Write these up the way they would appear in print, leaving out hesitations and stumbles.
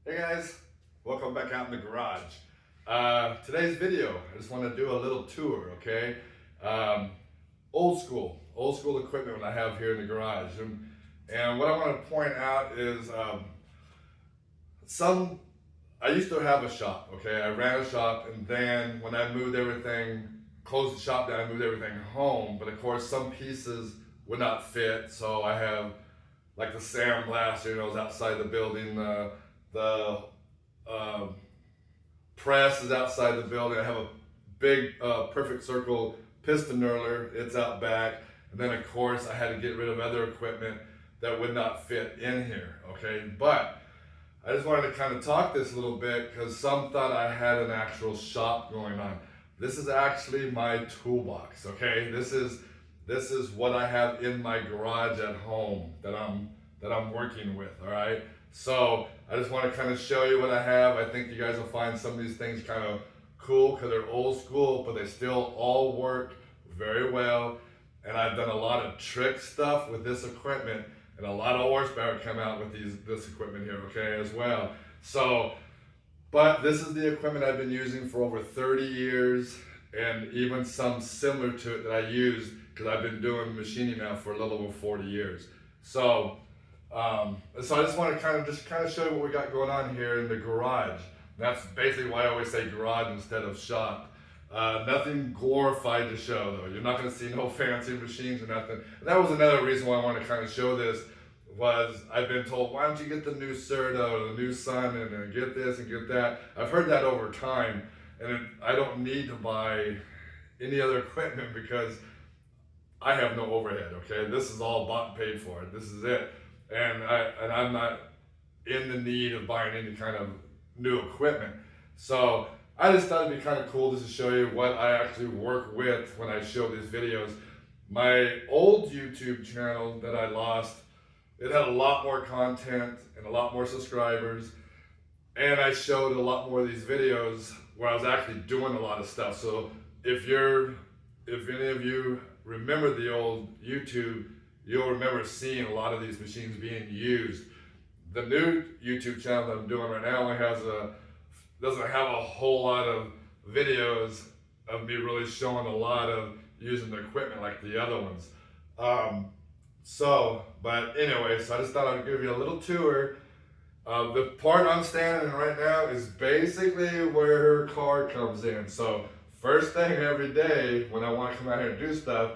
Hey guys, welcome back out in the garage. Today's video, I just want to do a little tour, okay? Old school equipment I have here in the garage. And what I want to point out is I used to have a shop, okay? I ran a shop, and then when I moved everything, closed the shop down, I moved everything home, but of course some pieces would not fit, so I have like the sandblaster, is outside the building, the press is outside the building. I have a big perfect circle piston knurler, it's out back. And then of course I had to get rid of other equipment that would not fit in here, okay? But I just wanted to kind of talk this a little bit because some thought I had an actual shop going on. This is actually my toolbox, okay? This is what I have in my garage at home that I'm working with, all right? So I just want to kind of show you what I have. I think you guys will find some of these things kind of cool because they're old school, but they still all work very well. And I've done a lot of trick stuff with this equipment, and a lot of horsepower come out with this equipment here, okay, as well. So, but this is the equipment I've been using for over 30 years, and even some similar to it that I use because I've been doing machining now for a little over 40 years. So I just want to kind of show you what we got going on here in the garage. That's basically why I always say garage instead of shop. Nothing glorified to show though. You're not going to see no fancy machines or nothing. And that was another reason why I wanted to kind of show this. Was I've been told, why don't you get the new Serto, the new Sun, and get this and get that. I've heard that over time, and I don't need to buy any other equipment because I have no overhead, okay? This is all bought and paid for. This is it. And I'm not in the need of buying any kind of new equipment. So I just thought it'd be kind of cool just to show you what I actually work with when I show these videos. My old YouTube channel that I lost, it had a lot more content and a lot more subscribers. And I showed a lot more of these videos where I was actually doing a lot of stuff. So if any of you remember the old YouTube, you'll remember seeing a lot of these machines being used. The new YouTube channel that I'm doing right now only doesn't have a whole lot of videos of me really showing a lot of using the equipment like the other ones. But anyway, so I just thought I'd give you a little tour. The part I'm standing in right now is basically where her car comes in. So first thing every day when I want to come out here and do stuff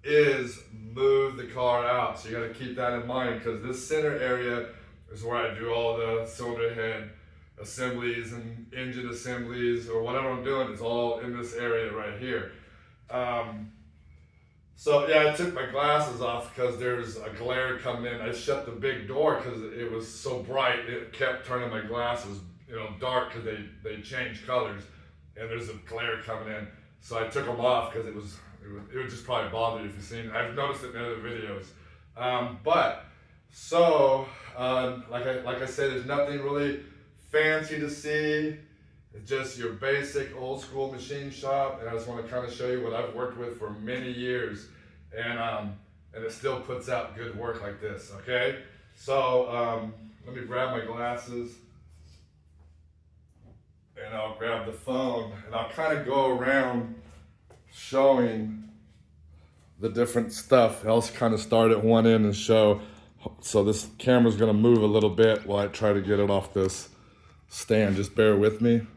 is move the car out. So you got to keep that in mind because this center area is where I do all the cylinder head assemblies and engine assemblies or whatever I'm doing. It's all in this area right here. So yeah, I took my glasses off because there's a glare coming in. I shut the big door because it was so bright. It kept turning my glasses, dark because they change colors, and there's a glare coming in. So I took them off because it would just probably bother you if you've seen it. I've noticed it in other videos. Like I said, there's nothing really fancy to see. It's just your basic old school machine shop, and I just want to kind of show you what I've worked with for many years, and it still puts out good work like this, okay? So let me grab my glasses, and I'll grab the phone, and I'll kind of go around showing the different stuff. I'll kind of start at one end and show. So this camera's gonna move a little bit while I try to get it off this stand. Just bear with me.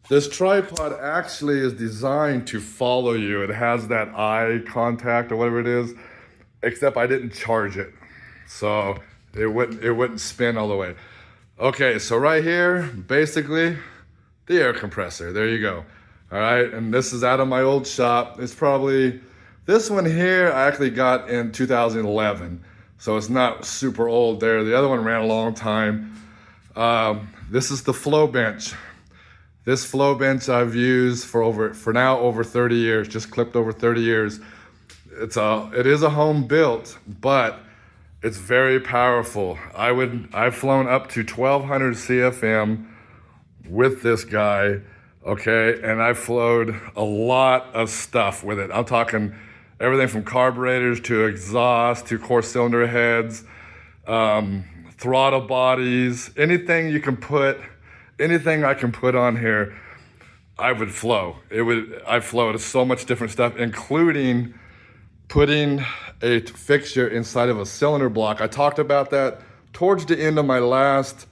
This tripod actually is designed to follow you. It has that eye contact or whatever it is, except I didn't charge it. So it wouldn't spin all the way. Okay, so right here, basically, the air compressor, there you go. All right, and this is out of my old shop. It's probably, this one here I actually got in 2011. So it's not super old there. The other one ran a long time. This is the flow bench. This flow bench I've used for now over 30 years, just clipped over 30 years. It is a home built, but it's very powerful. I've flown up to 1200 CFM with this guy, okay? And I flowed a lot of stuff with it. I'm talking everything from carburetors to exhaust to core cylinder heads, throttle bodies, anything I can put on here, I would flow. I flow to so much different stuff, including putting a fixture inside of a cylinder block. I talked about that towards the end of my last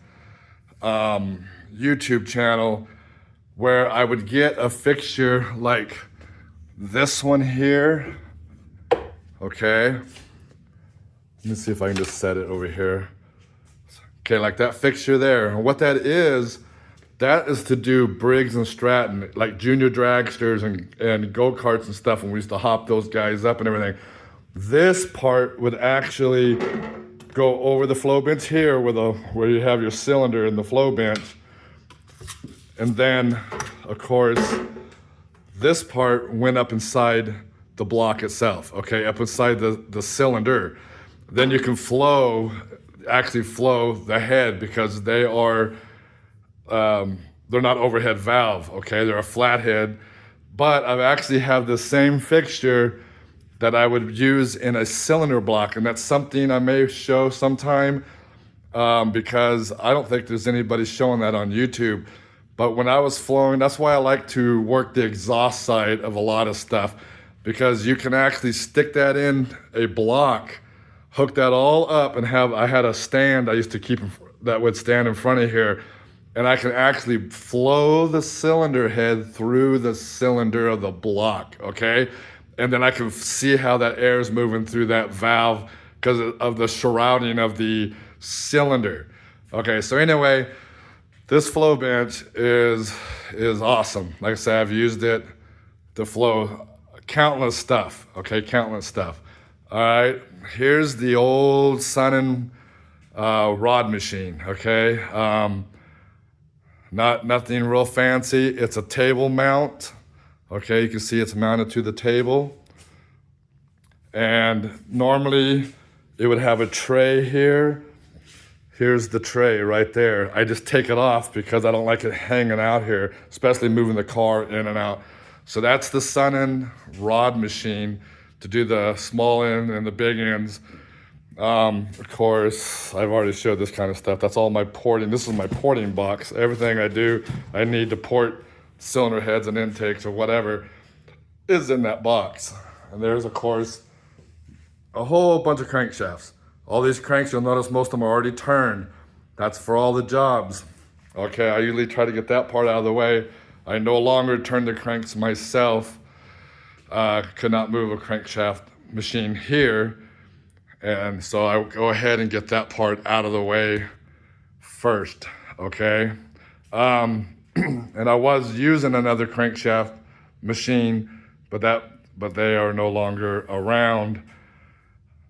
YouTube channel, where I would get a fixture like this one here. Okay, let me see if I can just set it over here. Okay, like that fixture there. And what that is to do Briggs and Stratton, like junior dragsters and go-karts and stuff, when we used to hop those guys up and everything. This part would actually go over the flow bench here where you have your cylinder in the flow bench. And then, of course, this part went up inside the block itself, okay, up inside the cylinder. Then you can actually flow the head, because they are, they're not overhead valve, okay, they're a flathead. But I actually have the same fixture that I would use in a cylinder block, and that's something I may show sometime, because I don't think there's anybody showing that on YouTube. But when I was flowing, that's why I like to work the exhaust side of a lot of stuff, because you can actually stick that in a block, hook that all up, and I had a stand I used to keep that would stand in front of here, and I can actually flow the cylinder head through the cylinder of the block, okay? And then I can see how that air is moving through that valve because of the surrounding of the cylinder. Okay, so anyway, this flow bench is awesome. Like I said, I've used it to flow countless stuff, okay, countless stuff. All right, here's the old Sun rod machine, okay? Nothing real fancy. It's a table mount, okay? You can see it's mounted to the table. And normally it would have a tray here. Here's the tray right there. I just take it off because I don't like it hanging out here, especially moving the car in and out. So that's the Sun rod machine to do the small end and the big ends. Of course, I've already showed this kind of stuff. That's all my porting. This is my porting box. Everything I do, I need to port cylinder heads and intakes or whatever is in that box. And there's, of course, a whole bunch of crankshafts. All these cranks, you'll notice most of them are already turned. That's for all the jobs. Okay, I usually try to get that part out of the way. I no longer turn the cranks myself. Could not move a crankshaft machine here. And so I go ahead and get that part out of the way first, okay? And I was using another crankshaft machine, but they are no longer around.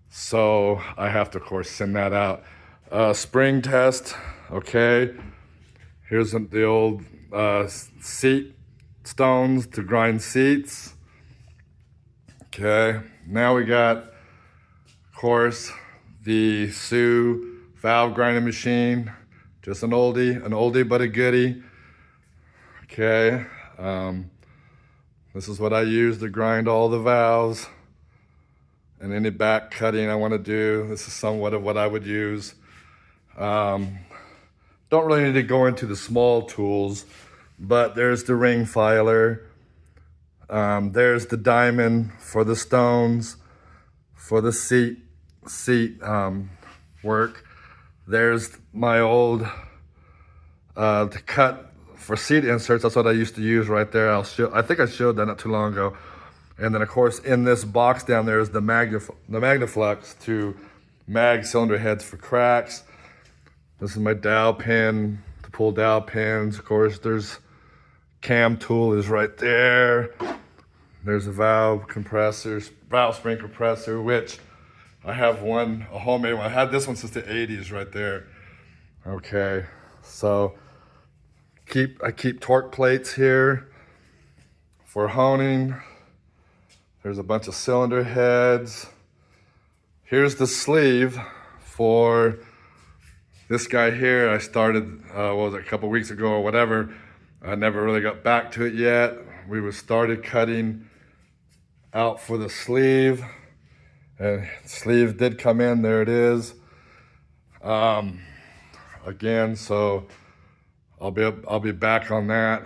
So I have to, of course, send that out. Spring test, okay. Here's the old seat stones to grind seats. Okay, now we got, of course, the Sioux valve grinding machine. Just an oldie but a goodie. Okay, this is what I use to grind all the valves. And any back cutting I want to do, this is somewhat of what I would use. Don't really need to go into the small tools, but there's the ring filer. There's the diamond for the stones, for the seat work. There's my old to cut for seat inserts. That's what I used to use right there. I think I showed that not too long ago. And then, of course, in this box down there is the Magnaflux to mag cylinder heads for cracks. This is my dowel pin to pull dowel pins. Of course, there's cam tool is right there. There's a valve spring compressor, which I have one, a homemade one. I had this one since the 80s right there. Okay, so I keep torque plates here for honing. There's a bunch of cylinder heads. Here's the sleeve for this guy here. I started, a couple weeks ago or whatever. I never really got back to it yet. We started cutting out for the sleeve. And sleeve did come in, there it is. Again, so I'll be back on that.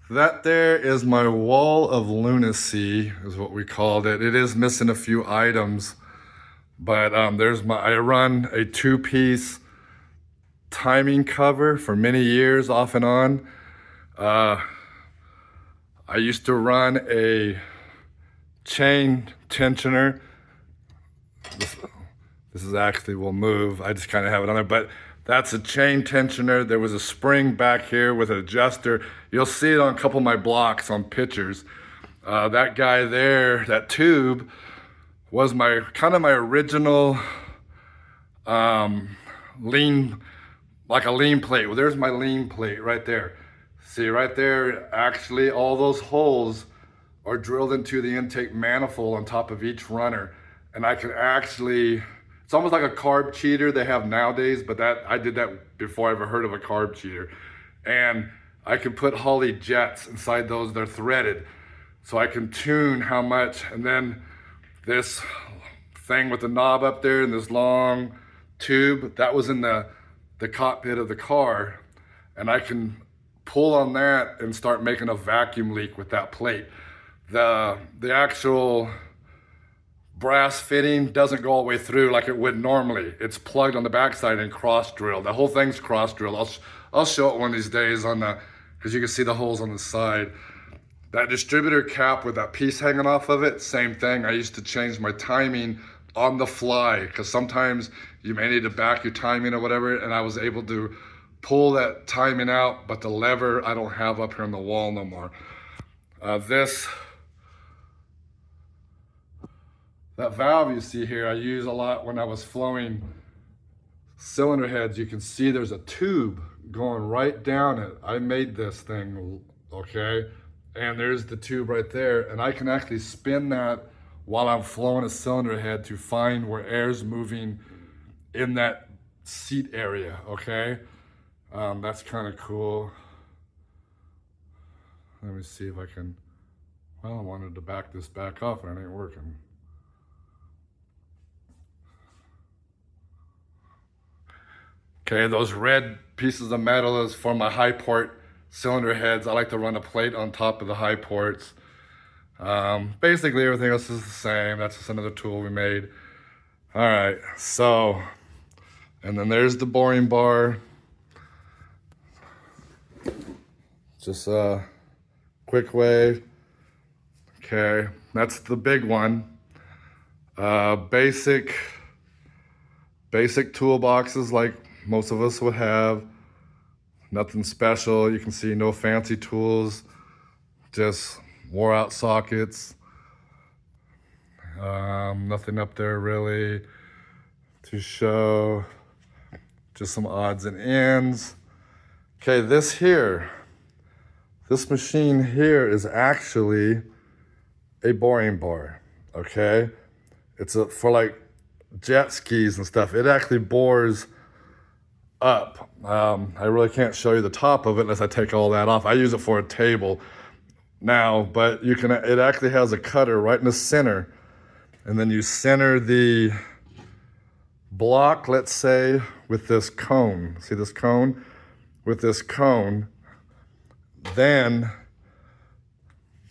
That there is my wall of lunacy, is what we called it. It is missing a few items, but I run a 2-piece timing cover for many years off and on. I used to run a chain tensioner. This is actually will move. I just kind of have it on there, but that's a chain tensioner. There was a spring back here with an adjuster. You'll see it on a couple of my blocks on pictures. That guy there, that tube, was my my original lean, like a lean plate. Well, there's my lean plate right there. See right there, actually all those holes are drilled into the intake manifold on top of each runner. And I can actually, it's almost like a carb cheater they have nowadays, but I did that before I ever heard of a carb cheater. And I can put Holley jets inside those, they're threaded. So I can tune how much, and then this thing with the knob up there and this long tube, that was in the cockpit of the car. And I can pull on that and start making a vacuum leak with that plate. The actual brass fitting doesn't go all the way through like it would normally. It's plugged on the backside and cross drilled. The whole thing's cross drilled. I'll show it one of these days because you can see the holes on the side. That distributor cap with that piece hanging off of it, same thing. I used to change my timing on the fly because sometimes you may need to back your timing or whatever, and I was able to pull that timing out, but the lever I don't have up here on the wall no more. That valve you see here, I use a lot when I was flowing cylinder heads. You can see there's a tube going right down it. I made this thing, okay? And there's the tube right there, and I can actually spin that while I'm flowing a cylinder head to find where air's moving in that seat area, okay? That's kind of cool. Let me see if I can, well, I wanted to back this back off and it ain't working. Okay, those red pieces of metal is for my high port cylinder heads. I like to run a plate on top of the high ports. Basically everything else is the same. That's just another tool we made. All right, so, and then there's the boring bar. Just a quick way. Okay, that's the big one. Basic toolboxes like most of us would have. Nothing special. You can see no fancy tools, just wore out sockets. Nothing up there really to show. Just some odds and ends. Okay, this machine here is actually a boring bar, okay? It's for like jet skis and stuff. It actually bores up. I really can't show you the top of it unless I take all that off. I use it for a table now, but it actually has a cutter right in the center, and then you center the block, let's say, with this cone. See this cone? With this cone, then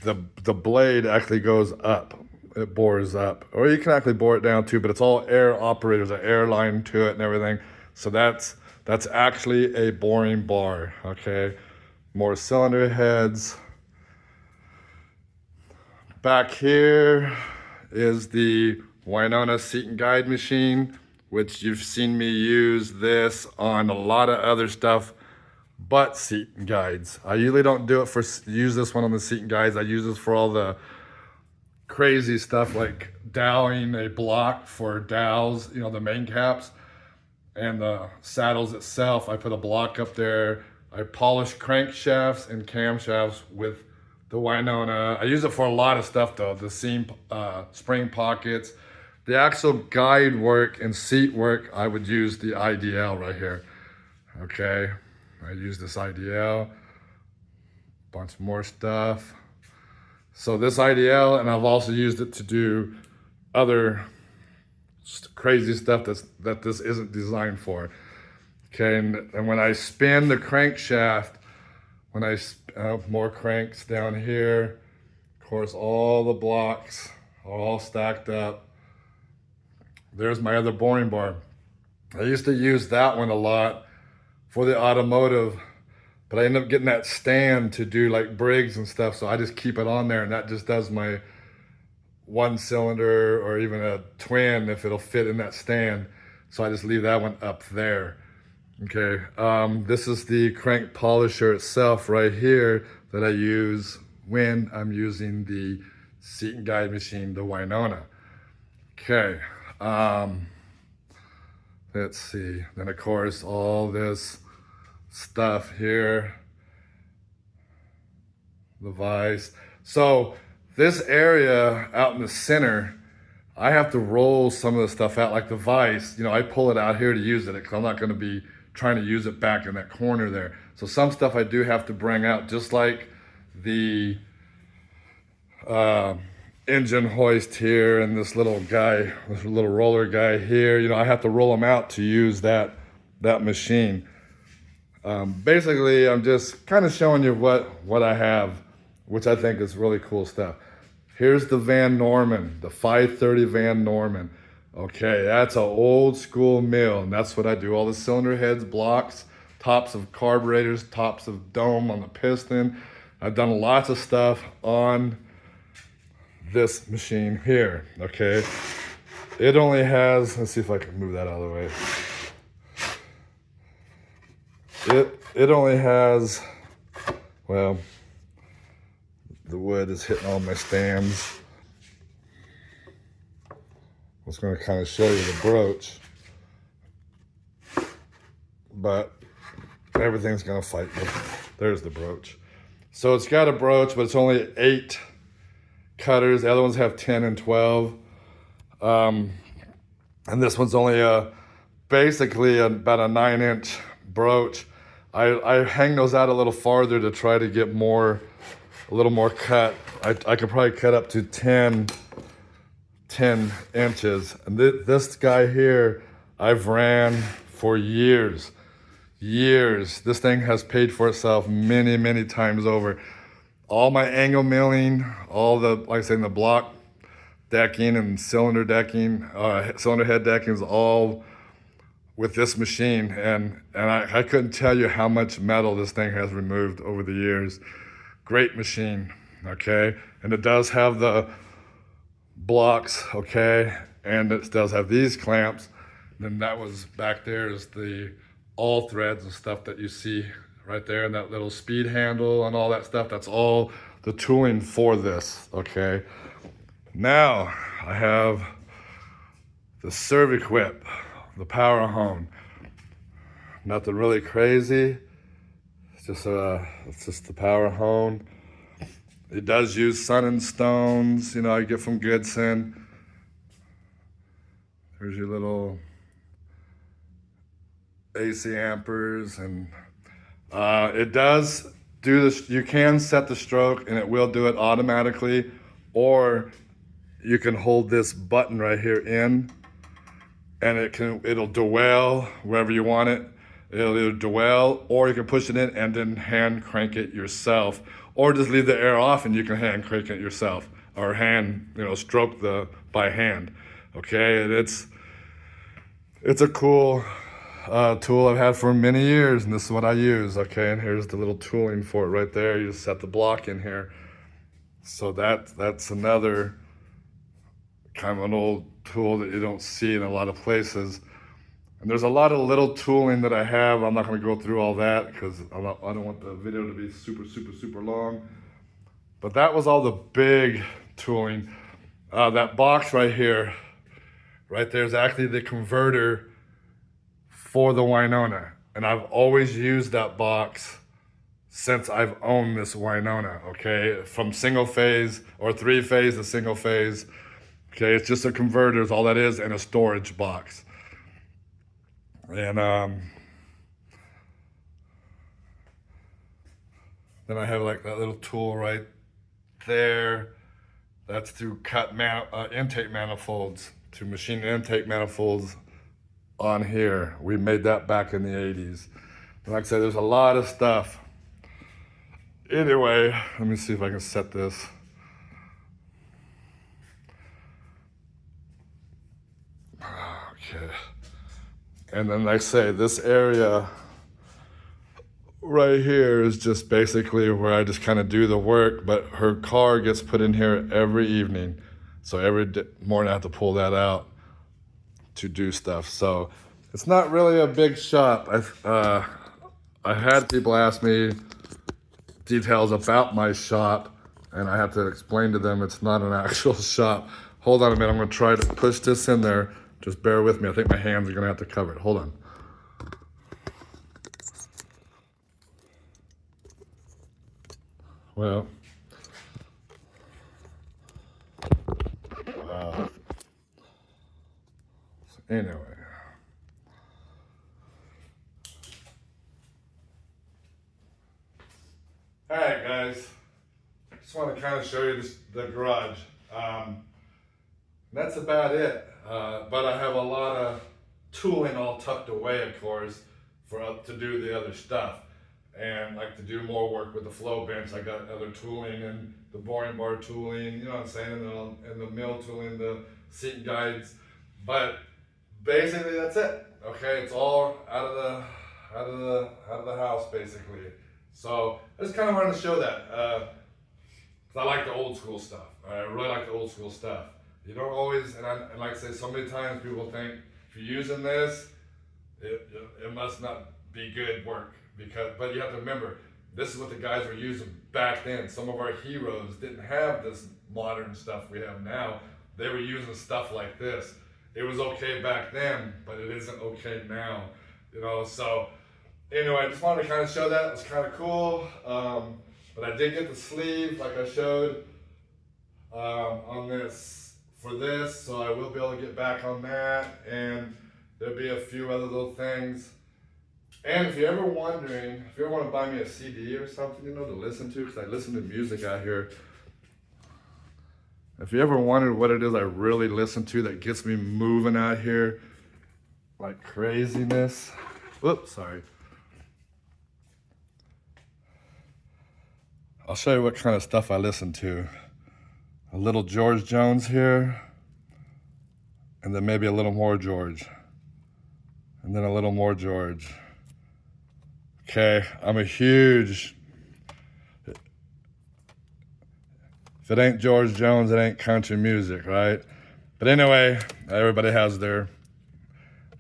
the blade actually goes up. It bores up. Or you can actually bore it down too, but it's all air operated. There's an air line to it and everything. So that's actually a boring bar, okay? More cylinder heads. Back here is the Winona seat and guide machine, which you've seen me use this on a lot of other stuff but seat and guides. I usually don't use this one on the seat and guides. I use this for all the crazy stuff like doweling a block for dowels, the main caps, and the saddles itself. I put a block up there. I polish crankshafts and camshafts with the Winona. I use it for a lot of stuff though. The seam, spring pockets, the actual guide work and seat work, I would use the IDL right here, okay? I use this IDL, bunch more stuff. So this IDL, and I've also used it to do other crazy stuff that this isn't designed for. Okay, and when I spin the crankshaft, more cranks down here, of course, all the blocks are all stacked up. There's my other boring bar. I used to use that one a lot for the automotive, but I ended up getting that stand to do like Briggs and stuff, so I just keep it on there, and that just does my one cylinder or even a twin if it'll fit in that stand. So I just leave that one up there. Okay, this is the crank polisher itself right here that I use when I'm using the seat and guide machine, the Winona. Okay, let's see. Then of course all this stuff here, the vise. So this area out in the center, I have to roll some of the stuff out, like the vise. You know, I pull it out here to use it because I'm not going to be trying to use it back in that corner there. So some stuff I do have to bring out, just like the engine hoist here and this little guy, this little roller guy here. You know, I have to roll them out to use that machine. Basically, I'm just kind of showing you what I have, which I think is really cool stuff. Here's the Van Norman, the 530 Van Norman. Okay, that's an old school mill, and that's what I do. All the cylinder heads, blocks, tops of carburetors, tops of dome on the piston. I've done lots of stuff on this machine here, okay? It only has, let's see if I can move that out of the way. It only has, well, the wood is hitting all my stands. I was going to kind of show you the broach, but everything's going to fight me. There's the broach. So it's got a broach, but it's only 8 cutters. The other ones have 10 and 12. And this one's only basically about a 9-inch broach. I hang those out a little farther to try to get a little more cut. I could probably cut up to 10 inches. And this guy here, I've ran for years. This thing has paid for itself many times over. All my angle milling, all the, like I said, the block decking and cylinder decking, cylinder head decking is all with this machine. And I couldn't tell you how much metal this thing has removed over the years. Great machine, okay? And it does have the blocks, okay? And it does have these clamps. Then that was back there is the all threads and stuff that you see right there, and that little speed handle and all that stuff. That's all the tooling for this, okay? Now I have the Serv-Equip, the power hone. Nothing really crazy. It's just the power hone. It does use Sun and Stones, you know, I get from Goodson. There's your little AC ampers, and it does do this. You can set the stroke and it will do it automatically, or you can hold this button right here in, and it'll dwell wherever you want it. It'll either dwell, or you can push it in and then hand crank it yourself, or just leave the air off and you can hand crank it yourself, or stroke by hand. Okay, and it's a cool tool I've had for many years, and this is what I use. Okay, and here's the little tooling for it right there. You just set the block in here. So that's another kind of an old tool that you don't see in a lot of places. And there's a lot of little tooling that I have. I'm not going to go through all that because I don't want the video to be super long. But that was all the big tooling. That box right here, right there is actually the converter for the Winona. And I've always used that box since I've owned this Winona, okay? From single phase or 3-phase to single phase. Okay, it's just a converter is all that is, and a storage box. And then I have like that little tool right there. That's to cut intake manifolds to machine intake manifolds on here. We made that back in the 80s. And like I said, there's a lot of stuff. Anyway, let me see if I can set this. Okay. And then like I say, this area right here is just basically where I just kind of do the work, but her car gets put in here every evening. So every morning I have to pull that out to do stuff. So it's not really a big shop. I had people ask me details about my shop, and I have to explain to them it's not an actual shop. Hold on a minute, I'm gonna try to push this in there. Just bear with me. I think my hands are gonna have to cover it. Hold on. Well, so anyway. All right, guys. Just want to kind of show you the garage. That's about it. But I have a lot of tooling all tucked away, of course, to do the other stuff. And like to do more work with the flow bench. I got other tooling and the boring bar tooling, you know what I'm saying, and the mill tooling, the seat guides. But basically that's it. Okay, it's all out of the house basically. So I just kind of wanted to show that. 'Cause I like the old school stuff. I really like the old school stuff. You don't always, and like I say, so many times people think if you're using this, it must not be good work. But you have to remember, this is what the guys were using back then. Some of our heroes didn't have this modern stuff we have now. They were using stuff like this. It was okay back then, but it isn't okay now. You know, so anyway, I just wanted to kind of show that. It was kind of cool. But I did get the sleeve, like I showed on this, for this, so I will be able to get back on that, and there'll be a few other little things. And if you're ever wondering, if you ever want to buy me a CD or something, you know, to listen to, because I listen to music out here. If you ever wondered what it is I really listen to that gets me moving out here like craziness. Whoops, sorry. I'll show you what kind of stuff I listen to. A little George Jones here, and then maybe a little more George, and then a little more George. Okay, I'm a huge, if it ain't George Jones, it ain't country music, right? But anyway, everybody has their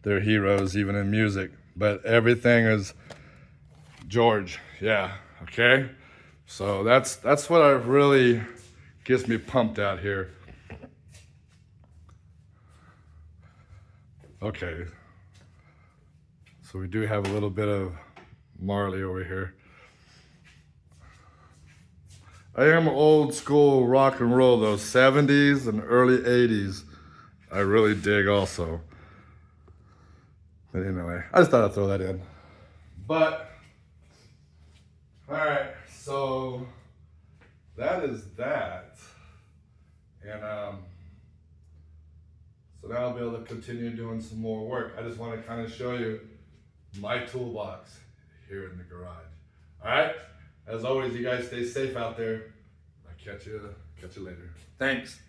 heroes, even in music. But everything is George, yeah, okay? So that's what really gets me pumped out here. Okay, so we do have a little bit of Marley over here. I am old school rock and roll, those 70s and early 80s. I really dig also. But anyway, I just thought I'd throw that in. But, all right, so that is that. And so now I'll be able to continue doing some more work. I just want to kind of show you my toolbox here in the garage. All right? As always, you guys stay safe out there. I'll catch you later. Thanks.